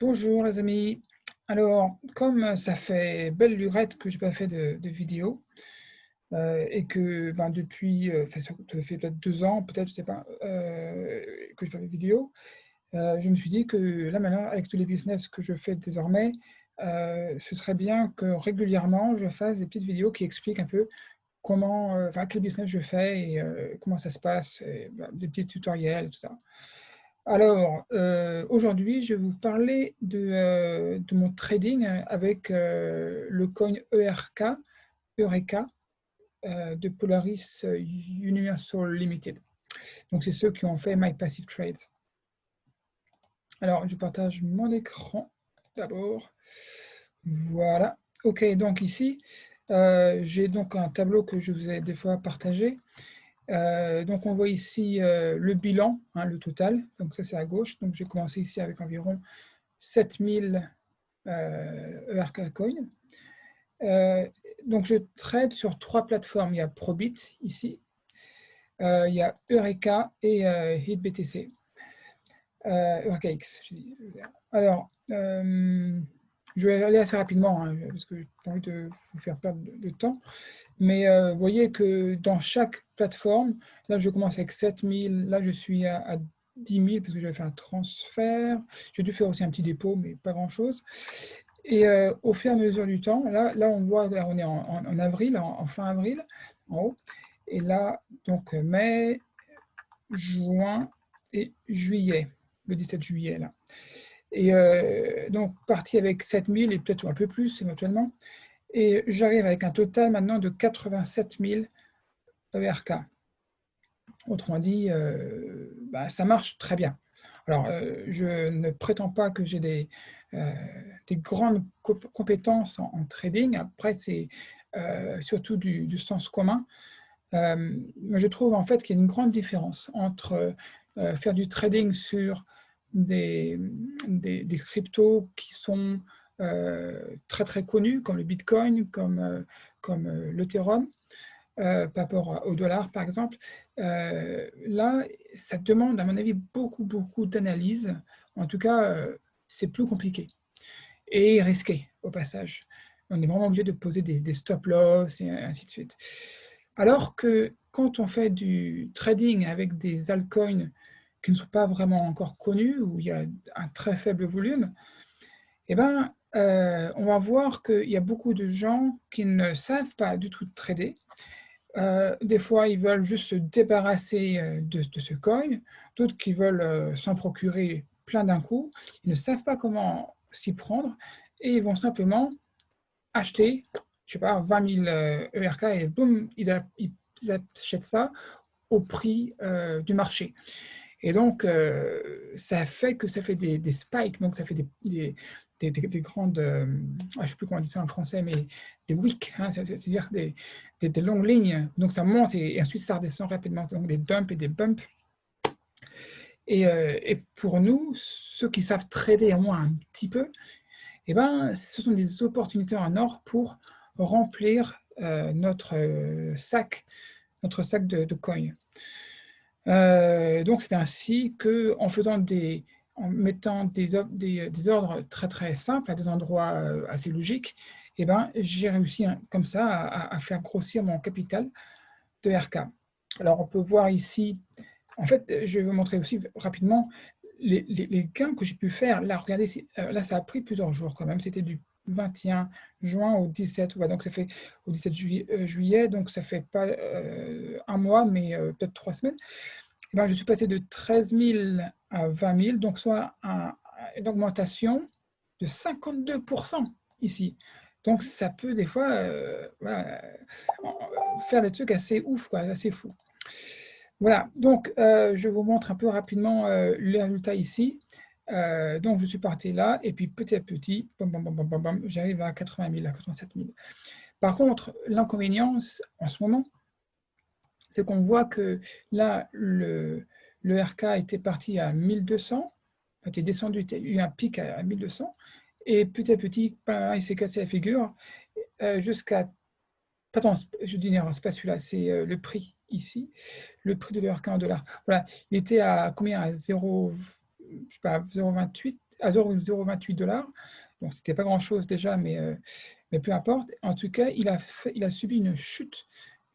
Bonjour les amis. Alors, comme ça fait belle lurette que j'ai pas fait de vidéo, et que ben, depuis, ça fait peut-être 2 ans, peut-être, je sais pas, que j'ai pas fait de vidéo, je me suis dit que là maintenant, avec tous les business que je fais désormais, ce serait bien que régulièrement je fasse des petites vidéos qui expliquent un peu comment, enfin quel business je fais et comment ça se passe, et bah, des petits tutoriels, tout ça. Alors, aujourd'hui, je vais vous parler de mon trading avec, le coin Eureka, de Polaris Universal Limited. Donc c'est ceux qui ont fait My Passive Trades. Alors je partage mon écran d'abord. Voilà. OK, donc ici, j'ai donc un tableau que je vous ai des fois partagé. Donc on voit ici, le bilan, hein, le total, donc ça c'est à gauche. Donc j'ai commencé ici avec environ 7 000 ERK coins. Donc je trade sur 3 plateformes. Il y a Probit ici, il y a Eureka et HitBTC. EurekaX, je dis. Alors, je vais aller assez rapidement, hein, parce que j'ai pas envie de vous faire perdre de temps. Mais vous voyez que dans chaque plateforme, là je commence avec 7 000, là je suis à 10 000 parce que j'avais fait un transfert. J'ai dû faire aussi un petit dépôt, mais pas grand-chose. Et au fur et à mesure du temps, là on voit, là on est en avril, en fin avril, en haut. Et là, donc mai, juin et juillet, le 17 juillet là. Et donc parti avec 7 000 et peut-être un peu plus éventuellement. Et j'arrive avec un total maintenant de 87 000 ERK. Autrement dit, bah, ça marche très bien. Alors, je ne prétends pas que j'ai des grandes compétences en trading. Après, c'est surtout du sens commun. Mais je trouve en fait qu'il y a une grande différence entre faire du trading sur des, des cryptos qui sont très très connus, comme le Bitcoin, comme l'Ethereum, par rapport au dollar, par exemple. Là, ça demande, à mon avis, beaucoup d'analyse. En tout cas, c'est plus compliqué et risqué, au passage. On est vraiment obligé de poser des stop-loss et ainsi de suite. Alors que quand on fait du trading avec des altcoins qui ne sont pas vraiment encore connus, où il y a un très faible volume, eh ben, on va voir qu'il y a beaucoup de gens qui ne savent pas du tout trader. Des fois, ils veulent juste se débarrasser de ce coin, d'autres qui veulent s'en procurer plein d'un coup. Ils ne savent pas comment s'y prendre et ils vont simplement acheter, je sais pas, 20 000 ERK et boum, ils achètent ça au prix du marché. Et donc, ça fait que ça fait des spikes, donc ça fait des grandes, je ne sais plus comment on dit ça en français, mais des wicks, hein, c'est-à-dire des longues lignes. Donc ça monte et ensuite ça redescend rapidement, donc des dumps et des bumps. Et pour nous, ceux qui savent trader au moins un petit peu, eh ben, ce sont des opportunités en or pour remplir notre sac de coins. Donc c'est ainsi qu'en en mettant des ordres très très simples à des endroits assez logiques, eh ben, j'ai réussi comme ça à faire grossir mon capital de RK. Alors on peut voir ici, en fait, je vais vous montrer aussi rapidement les gains que j'ai pu faire. Là, regardez, là ça a pris plusieurs jours quand même, c'était du 21 juin au 17, ouais, donc ça fait au 17 juillet, donc ça fait pas un mois, mais peut-être 3 semaines. Eh ben, je suis passé de 13 000 à 20 000, donc soit une augmentation de 52% ici. Donc ça peut des fois voilà, faire des trucs assez ouf, quoi, assez fous. Voilà, donc je vous montre un peu rapidement les résultats ici. Donc je suis parti là, et puis petit à petit, bam, bam, bam, bam, bam, bam, j'arrive à 80 000, à 87 000. Par contre, l'inconvénient en ce moment, c'est qu'on voit que là, le RK était parti à 1200, était descendu, il y a eu un pic à 1200, et petit à petit, ben, il s'est cassé la figure jusqu'à... Pardon, je dis une erreur, c'est pas celui-là, c'est le prix ici, le prix de l'ERK en dollars. Voilà, il était à combien? À 0, je sais pas, 0,28, à 0,028 $. Donc, c'était pas grand-chose déjà, mais peu importe. En tout cas, il a subi une chute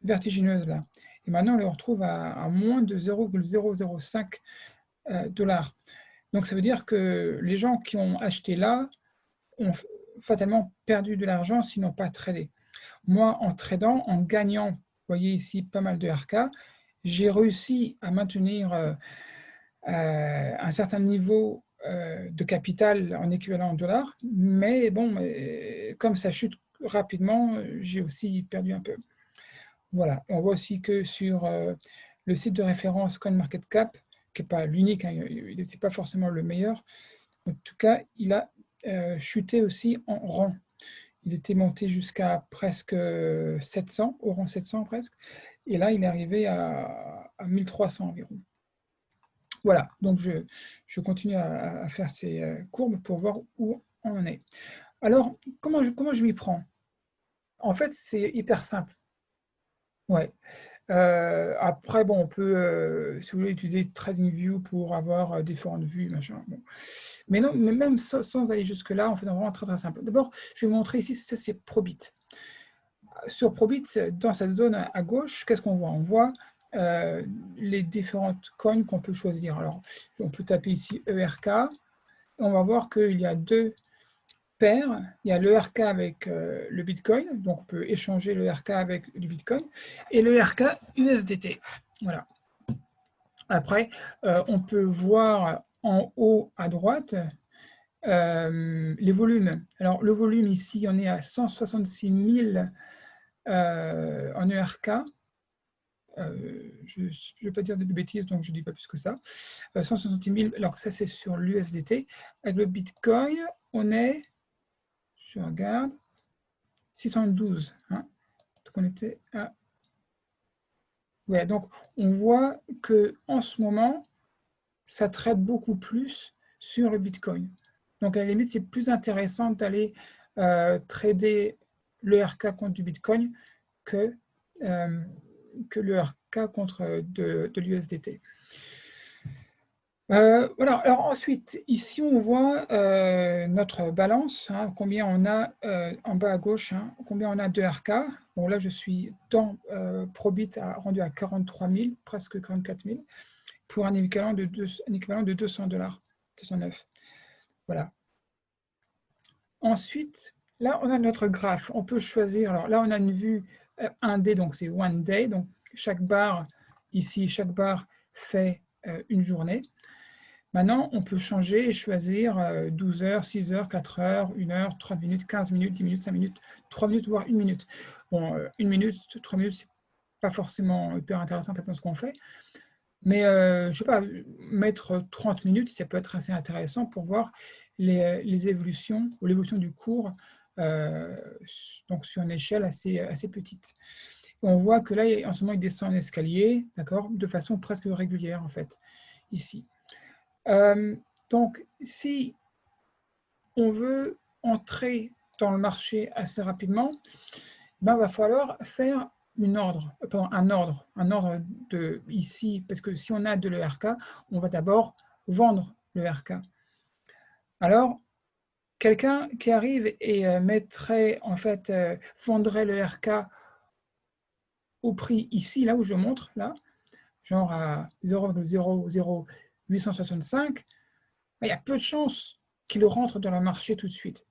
vertigineuse là. Et maintenant, on le retrouve à moins de 0,005 $. Donc, ça veut dire que les gens qui ont acheté là ont fatalement perdu de l'argent s'ils n'ont pas tradé. Moi, en tradant, en gagnant, vous voyez ici pas mal de RK, j'ai réussi à maintenir un certain niveau de capital en équivalent en dollars, mais bon, comme ça chute rapidement, j'ai aussi perdu un peu. Voilà, on voit aussi que sur le site de référence CoinMarketCap, qui n'est pas l'unique, hein, il n'était pas forcément le meilleur, en tout cas, il a chuté aussi en rang. Il était monté jusqu'à presque 700, au rang 700 presque, et là, il est arrivé à 1300 environ. Voilà, donc je continue à faire ces courbes pour voir où on en est. Alors, comment je m'y prends? En fait, c'est hyper simple. Ouais. Après, bon, on peut, si vous voulez, utiliser TradingView pour avoir différentes vues, machin. Bon. Mais non, mais même sans aller jusque-là, en fait, vraiment très très simple. D'abord, je vais vous montrer ici, ça c'est Probit. Sur Probit, dans cette zone à gauche, qu'est-ce qu'on voit? On voit les différentes coins qu'on peut choisir. Alors, on peut taper ici ERK. On va voir qu'il y a deux paires. Il y a l'ERK avec le Bitcoin, donc on peut échanger l'ERK avec du Bitcoin, et l'ERK USDT. Voilà. Après, on peut voir en haut à droite les volumes. Alors, le volume ici, on est à 166 000 en ERK. Je ne vais pas dire de bêtises, donc je ne dis pas plus que ça. 170 000, alors ça c'est sur l'USDT. Avec le Bitcoin, on est, je regarde, 612. Hein. Donc on était à... Ouais, donc on voit qu'en ce moment, ça traite beaucoup plus sur le Bitcoin. Donc à la limite, c'est plus intéressant d'aller trader le RK contre du Bitcoin que le RK contre de l'USDT. Voilà. Alors ensuite, ici on voit notre balance, hein, combien on a en bas à gauche, hein, combien on a de RK. Bon là je suis dans Probit rendu à 43 000, presque 44 000, pour un équivalent de 200 $, 209. Voilà. Ensuite, là on a notre graphe. On peut choisir, alors là on a une vue 1D, donc c'est one day, donc chaque barre, ici chaque barre fait une journée. Maintenant, on peut changer et choisir 12 heures, 6 heures, 4 heures, 1 heure, 30 minutes, 15 minutes, 10 minutes, 5 minutes, 3 minutes, voire 1 minute. Bon, 1 minute, 3 minutes, c'est pas forcément hyper intéressant à ce qu'on fait. Mais, je ne sais pas, mettre 30 minutes, ça peut être assez intéressant pour voir les évolutions ou l'évolution du cours donc sur une échelle assez petite. Et on voit que là, en ce moment, il descend un escalier, d'accord, de façon presque régulière, en fait, ici. Donc, si on veut entrer dans le marché assez rapidement, ben, il va falloir faire un ordre de ici, parce que si on a de l'ERK, on va d'abord vendre l'ERK. Alors, quelqu'un qui arrive et mettrait, en fait, vendrait l'ERK au prix ici, là où je montre, là, genre à 0,00865, il y a peu de chances qu'il rentre dans le marché tout de suite.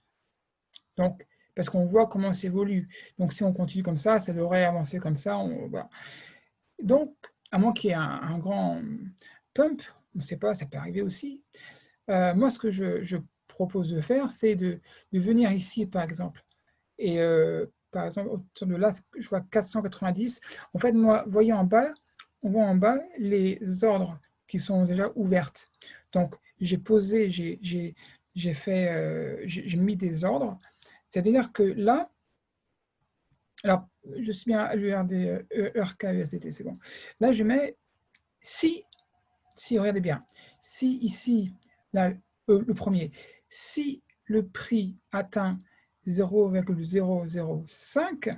Donc, parce qu'on voit comment ça évolue. Donc, si on continue comme ça devrait avancer comme ça. Voilà. Donc, à moins qu'il y ait un grand pump, on ne sait pas, ça peut arriver aussi. Moi, ce que je propose de faire, c'est de venir ici, par exemple. Et par exemple, autour de là, je vois 490. En fait, moi, vous voyez en bas, on voit en bas les ordres qui sont déjà ouvertes. Donc, j'ai posé, j'ai mis des ordres. C'est-à-dire que là, alors, je suis bien à l'URD, ERK, USDT, c'est bon. Là, je mets, si regardez bien, si ici, là, le premier, si le prix atteint 0,005,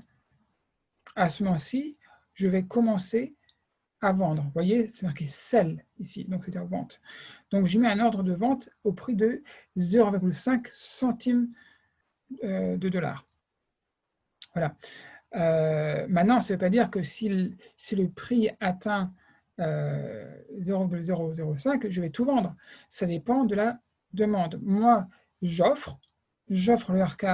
à ce moment-ci, je vais commencer à vendre. Vous voyez, c'est marqué sell ici, donc c'est-à-dire vente. Donc, j'ai mis un ordre de vente au prix de 0,5 centimes de dollar. Voilà. Maintenant, ça ne veut pas dire que si le prix atteint 0,005, je vais tout vendre. Ça dépend de la demande. Moi, j'offre le RK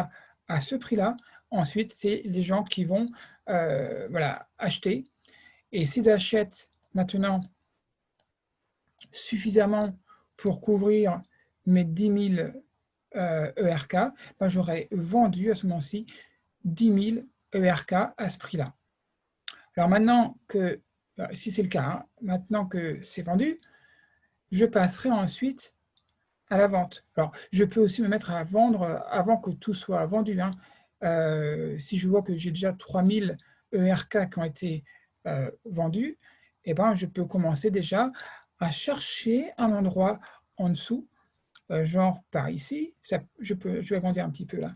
à ce prix-là. Ensuite, c'est les gens qui vont voilà, acheter. Et s'ils achètent maintenant suffisamment pour couvrir mes 10 000 ERK, ben, j'aurais vendu à ce moment-ci 10 000 ERK à ce prix-là. Alors maintenant que, si c'est le cas, hein, maintenant que c'est vendu, je passerai ensuite à la vente. Alors, je peux aussi me mettre à vendre avant que tout soit vendu. Hein. Si je vois que j'ai déjà 3000 ERK qui ont été vendus, eh ben, je peux commencer déjà à chercher un endroit en dessous, genre par ici. Je vais agrandir un petit peu là.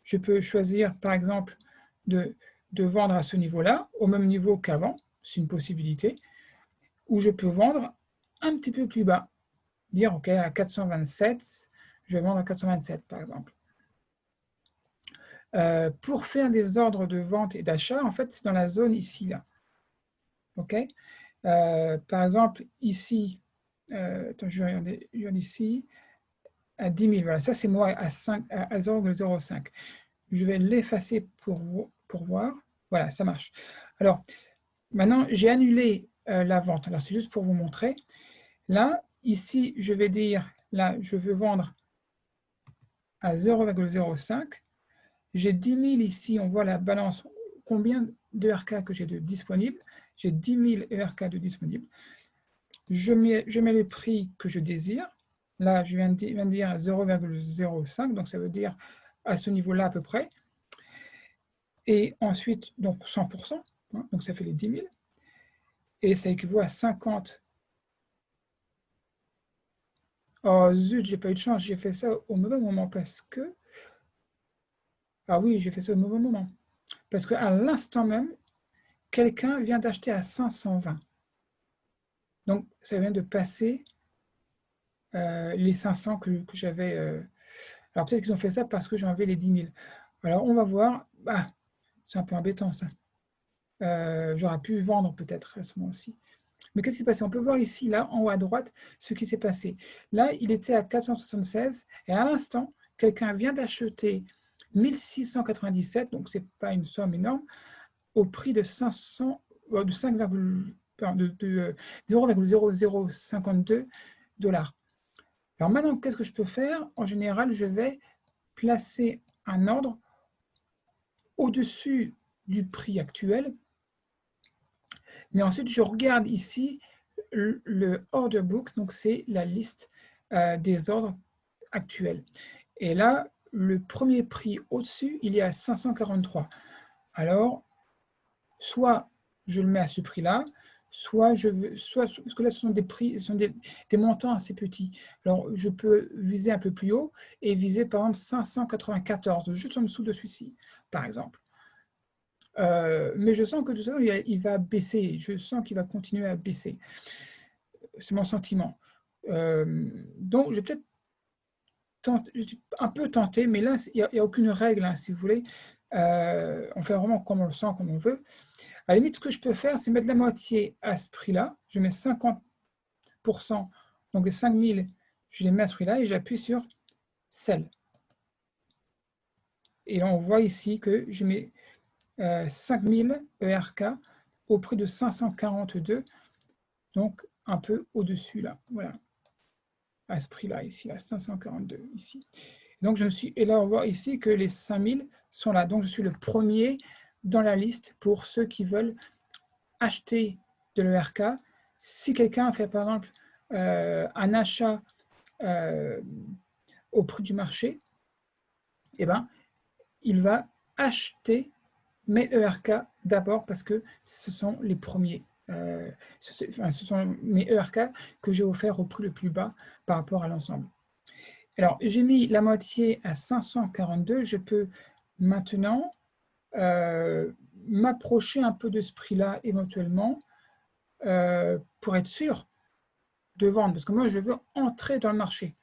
Je peux choisir, par exemple, de vendre à ce niveau-là, au même niveau qu'avant, c'est une possibilité, ou je peux vendre un petit peu plus bas, dire, OK, à 427, je vais vendre à 427, par exemple. Pour faire des ordres de vente et d'achat, en fait, c'est dans la zone ici, là. OK. Par exemple, ici, attends, je vais regarder ici, à 10 000, voilà, ça c'est moi à 0,05. Je vais l'effacer pour voir. Voilà, ça marche. Alors, maintenant, j'ai annulé la vente. Alors, c'est juste pour vous montrer. Là, ici, je vais dire, là, je veux vendre à 0,05. J'ai 10 000 ici, on voit la balance, combien de RK que j'ai de disponible. J'ai 10 000 ERK de disponible. Je mets les prix que je désire. Là, je viens de dire 0,05, donc ça veut dire à ce niveau-là à peu près. Et ensuite, donc 100%, hein, donc ça fait les 10 000. Et ça équivaut à 50. Oh zut, j'ai pas eu de chance, j'ai fait ça au mauvais moment parce que... Ah oui, j'ai fait ça au mauvais moment. Parce qu'à l'instant même, quelqu'un vient d'acheter à 520. Donc, ça vient de passer les 500 que j'avais. Alors, peut-être qu'ils ont fait ça parce que j'ai enlevé les 10 000. Alors, on va voir. Bah, c'est un peu embêtant, ça. J'aurais pu vendre peut-être à ce moment-ci. Mais qu'est-ce qui s'est passé? On peut voir ici, là, en haut à droite, ce qui s'est passé. Là, il était à 476 et à l'instant, quelqu'un vient d'acheter 1697, donc ce n'est pas une somme énorme, au prix de 500, de 0,0052 $. Alors maintenant, qu'est-ce que je peux faire? En général, je vais placer un ordre au-dessus du prix actuel. Mais ensuite, je regarde ici le order book, donc c'est la liste des ordres actuels. Et là, le premier prix au-dessus, il est à 543. Alors, soit je le mets à ce prix-là, soit parce que là, ce sont des prix, ce sont des montants assez petits. Alors, je peux viser un peu plus haut et viser par exemple 594, juste en dessous de celui-ci, par exemple. Mais je sens que tout ça, il va baisser. Je sens qu'il va continuer à baisser. C'est mon sentiment. Donc, je vais peut-être je suis un peu tenté, mais là, il n'y a aucune règle, hein, si vous voulez. On fait vraiment comme on le sent, comme on veut. À la limite, ce que je peux faire, c'est mettre la moitié à ce prix-là. Je mets 50%, donc les 5000, je les mets à ce prix-là et j'appuie sur Sell. Et là, on voit ici que je mets 5000 ERK au prix de 542, donc un peu au-dessus là, voilà, à ce prix-là, ici, à 542, ici. Donc et là on voit ici que les 5000 sont là, donc je suis le premier dans la liste pour ceux qui veulent acheter de l'ERK. Si quelqu'un fait par exemple un achat au prix du marché, eh ben, il va acheter mes ERK d'abord parce que ce sont les premiers. Ce sont mes ERK que j'ai offerts au prix le plus bas par rapport à l'ensemble. Alors, j'ai mis la moitié à 542. Je peux maintenant m'approcher un peu de ce prix-là éventuellement. pour être sûr de vendre, parce que moi, je veux entrer dans le marché.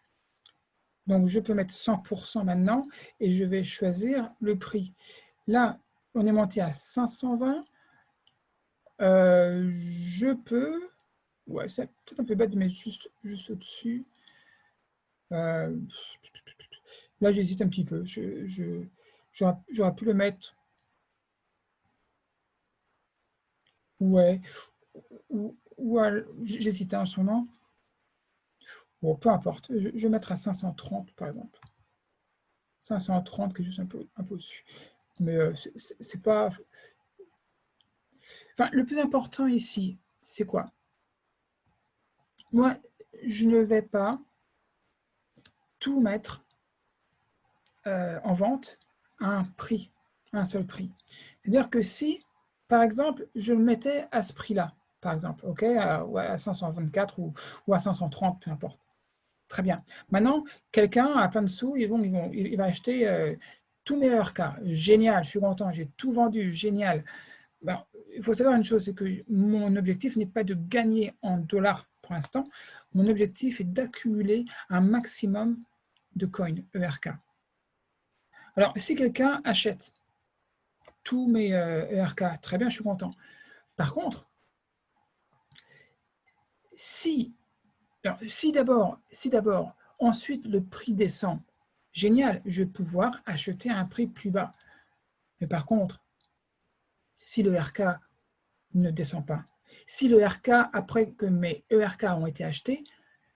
Donc, je peux mettre 100% maintenant et je vais choisir le prix. Là, on est monté à 520. Je peux... Ouais, c'est peut-être un peu bête de mettre juste au-dessus. Là, j'hésite un petit peu. J'aurais pu le mettre... Ouais. J'hésite en ce moment. Bon, peu importe. Je vais mettre à 530, par exemple. 530, qui est juste un peu au-dessus. Mais c'est pas... Enfin, le plus important ici, c'est quoi? Moi, je ne vais pas tout mettre en vente à un prix, à un seul prix. C'est-à-dire que si, par exemple, je le mettais à ce prix-là, par exemple, ok, à 524 ou à 530, peu importe. Très bien. Maintenant, quelqu'un a plein de sous, il va acheter tous mes ERK. Génial, je suis content, j'ai tout vendu, génial. Ben, il faut savoir une chose, c'est que mon objectif n'est pas de gagner en dollars pour l'instant. Mon objectif est d'accumuler un maximum de coins ERK. Alors, si quelqu'un achète tous mes ERK, très bien, je suis content. Par contre, si d'abord, ensuite le prix descend, génial, je vais pouvoir acheter à un prix plus bas. Mais par contre, si le RK ne descend pas, si le RK, après que mes ERK ont été achetés,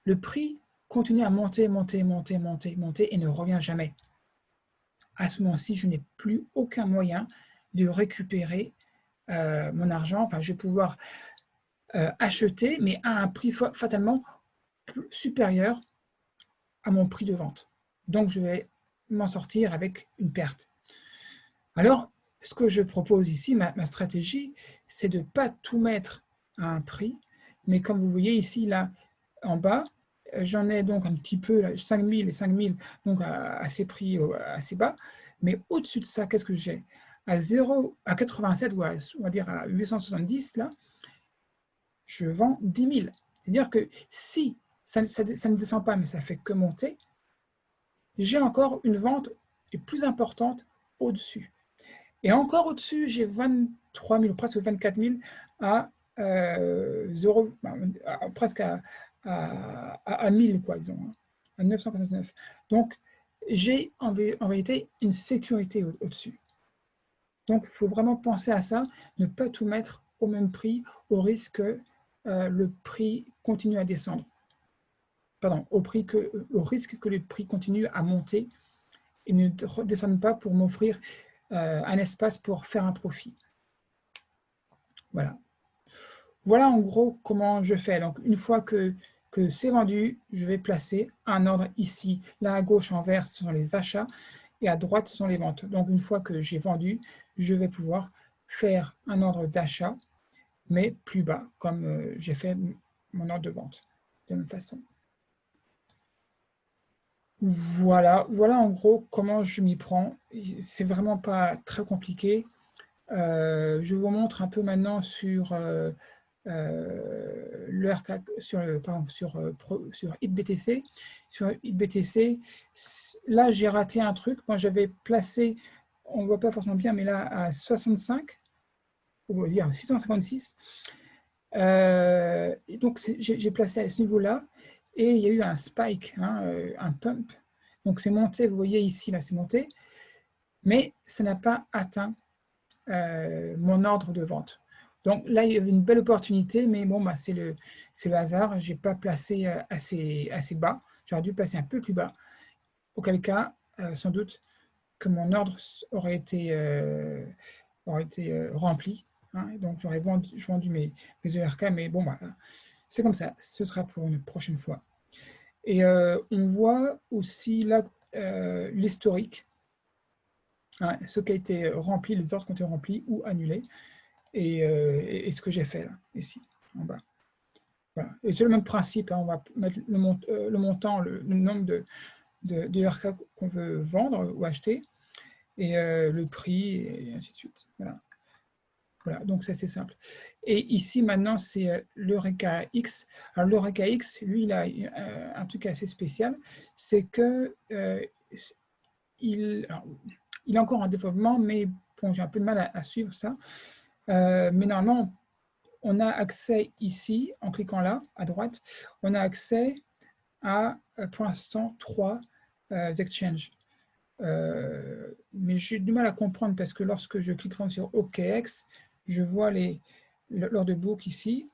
le prix continue à monter, monter, monter, monter, monter et ne revient jamais. À ce moment-ci, je n'ai plus aucun moyen de récupérer mon argent. Enfin, je vais pouvoir acheter, mais à un prix fatalement supérieur à mon prix de vente. Donc, je vais m'en sortir avec une perte. Alors, ce que je propose ici, ma stratégie, c'est de ne pas tout mettre à un prix, mais comme vous voyez ici, là, en bas, j'en ai donc un petit peu, là, 5000 et 5000, donc à ces prix assez bas, mais au-dessus de ça, qu'est-ce que j'ai? À 87 ou on va dire à 870, là, je vends 10 000. C'est-à-dire que si ça ne descend pas, mais ça fait que monter, j'ai encore une vente plus importante au-dessus. Et encore au-dessus, j'ai 23 000, presque 24 000 à 0, presque à 1000, quoi, disons, hein, à 999. Donc, j'ai en réalité une sécurité au-dessus. Donc, il faut vraiment penser à ça, ne pas tout mettre au même prix, au risque que le prix continue à descendre. Pardon, au risque que le prix continue à monter et ne descende pas pour m'offrir un espace pour faire un profit. Voilà. Voilà en gros comment je fais. Donc, une fois que c'est vendu, je vais placer un ordre ici. Là à gauche en vert, ce sont les achats et à droite, ce sont les ventes. Donc, une fois que j'ai vendu, je vais pouvoir faire un ordre d'achat, mais plus bas, comme j'ai fait mon ordre de vente, de la même façon. Voilà en gros comment je m'y prends. C'est vraiment pas très compliqué. Je vous montre un peu maintenant sur sur HitBTC. Sur HitBTC, là j'ai raté un truc. Moi j'avais placé, on ne voit pas forcément bien, mais là à 65, on va dire 656. Et donc j'ai placé à ce niveau-là et il y a eu un spike, hein, un pump. Donc c'est monté, vous voyez ici, là c'est monté, mais ça n'a pas atteint mon ordre de vente. Donc là, il y avait une belle opportunité, mais bon, bah, c'est le hasard. Je n'ai pas placé assez bas. J'aurais dû placer un peu plus bas. Auquel cas, sans doute que mon ordre aurait été rempli. Hein, donc j'aurais vendu mes ERK, mais bon, bah, c'est comme ça. Ce sera pour une prochaine fois. Et on voit aussi là l'historique. Hein, ce qui a été rempli, les ordres qui ont été remplis ou annulés. Et ce que j'ai fait là, ici, en bas. Voilà. Et c'est le même principe, hein, on va mettre le montant, le nombre de RK qu'on veut vendre ou acheter, et le prix, et ainsi de suite. Voilà. Voilà, donc c'est assez simple. Et ici, maintenant, c'est l'Eureka X. Alors, l'Eureka X, lui, il a un truc assez spécial, c'est que alors, il est encore en développement, mais bon, j'ai un peu de mal à suivre ça. Mais normalement, on a accès ici, en cliquant là, à droite, on a accès à, pour l'instant, 3 exchanges. Mais j'ai du mal à comprendre parce que lorsque je clique sur OKX, je vois l'order book ici.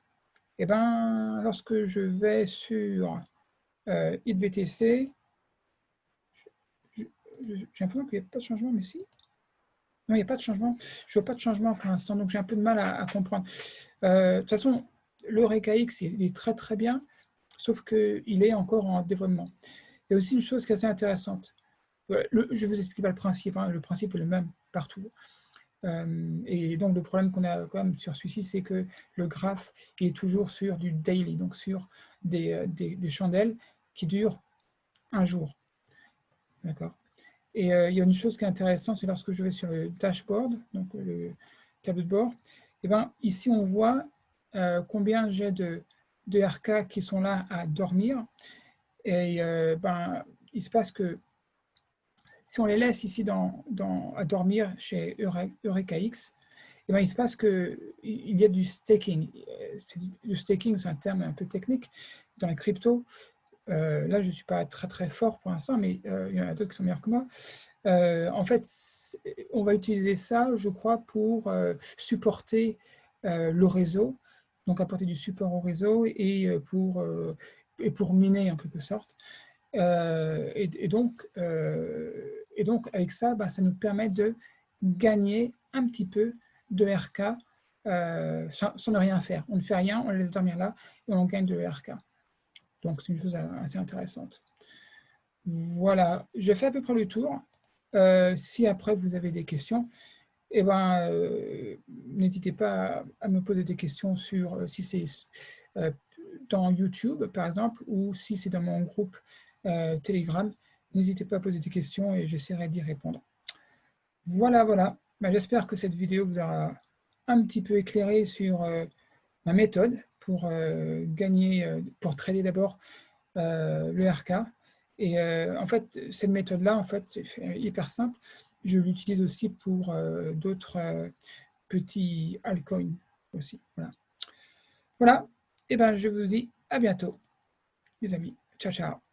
Et ben, lorsque je vais sur ITBTC, j'ai l'impression qu'il n'y a pas de changement, mais si. Non, il n'y a pas de changement. Je ne vois pas de changement pour l'instant, donc j'ai un peu de mal à comprendre. De toute façon, le RekaX, il est très très bien, sauf qu'il est encore en développement. Il y a aussi une chose qui est assez intéressante. Je vous explique pas le principe, hein, le principe est le même partout. Et donc le problème qu'on a quand même sur celui-ci, c'est que le graphe est toujours sur du daily, donc sur des chandelles qui durent un jour. D'accord. Et il y a une chose qui est intéressante, c'est lorsque je vais sur le dashboard, donc le tableau de bord, et ben, ici on voit combien j'ai de RK qui sont là à dormir. Et ben, il se passe que si on les laisse ici à dormir chez EurekaX, et ben, il se passe qu'il y a du staking. Le staking, c'est un terme un peu technique dans la crypto. Là, je ne suis pas très très fort pour l'instant, mais il y en a d'autres qui sont meilleurs que moi. En fait, on va utiliser ça, je crois, pour supporter le réseau, donc apporter du support au réseau et pour miner en quelque sorte. Et donc, avec ça, bah, ça nous permet de gagner un petit peu de RK sans ne rien faire. On ne fait rien, on les laisse dormir là et on gagne de RK. Donc, c'est une chose assez intéressante. Voilà, j'ai fait à peu près le tour. Si après vous avez des questions, eh ben, n'hésitez pas à me poser des questions sur si c'est dans YouTube, par exemple, ou si c'est dans mon groupe Telegram. N'hésitez pas à poser des questions et j'essaierai d'y répondre. Voilà, voilà. Ben, j'espère que cette vidéo vous aura un petit peu éclairé sur ma méthode pour gagner, pour trader d'abord le RK. Et en fait, cette méthode-là, en fait, c'est hyper simple. Je l'utilise aussi pour d'autres petits altcoins aussi. Voilà. Voilà. Et ben, je vous dis à bientôt, les amis. Ciao, ciao.